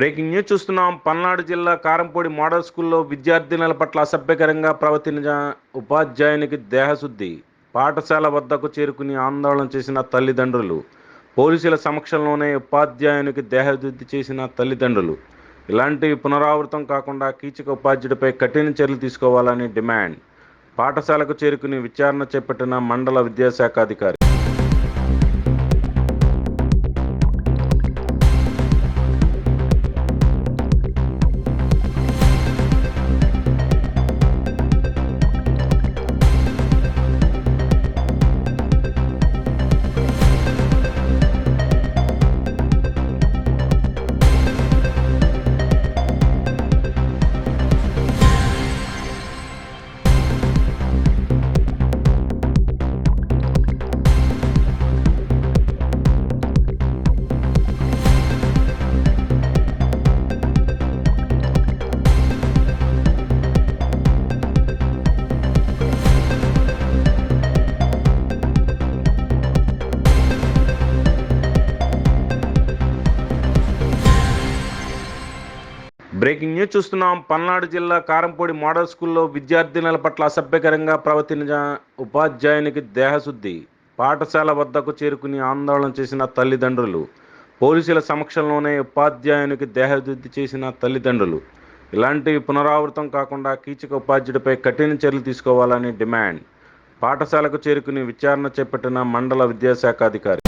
Breaking news చూస్తున్నాం. పల్నాడు జిల్లా Karampudi model స్కూల్లో విద్యార్థినుల పట్ల అసభ్యకరంగా ప్రవర్తించిన ఉపాధ్యాయునికి దేహశుద్ధి. పాఠశాల వద్దకు చేరుకుని ఆందోళన చేసిన తల్లిదండ్రులు. పోలీసుల సమక్షంలోనే ఉపాధ్యాయునికి దేహశుద్ధి చేసిన తల్లిదండ్రులు. ఇలాంటివి పునరావృతం కాకుండా కీచక ఉపాధ్యుడిపై కఠిన చర్యలు తీసుకోవాలని డిమాండ్. పాఠశాలకు చేరుకుని విచారణ చేపట్టిన మండల విద్యాశాఖ అధికారి. బ్రేకింగ్ న్యూస్ చూస్తున్నాం. పల్నాడు జిల్లా కారంపూడి మోడల్ స్కూల్లో విద్యార్థినుల పట్ల అసభ్యకరంగా ప్రవర్తించిన ఉపాధ్యాయునికి దేహశుద్ధి. పాఠశాల వద్దకు చేరుకుని ఆందోళన చేసిన తల్లిదండ్రులు. పోలీసుల సమక్షంలోనే ఉపాధ్యాయునికి దేహశుద్ధి చేసిన తల్లిదండ్రులు. ఇలాంటివి పునరావృతం కాకుండా కీచక ఉపాధ్యుడిపై కఠిన చర్యలు తీసుకోవాలని డిమాండ్. పాఠశాలకు చేరుకుని విచారణ చేపట్టిన మండల విద్యాశాఖ అధికారి.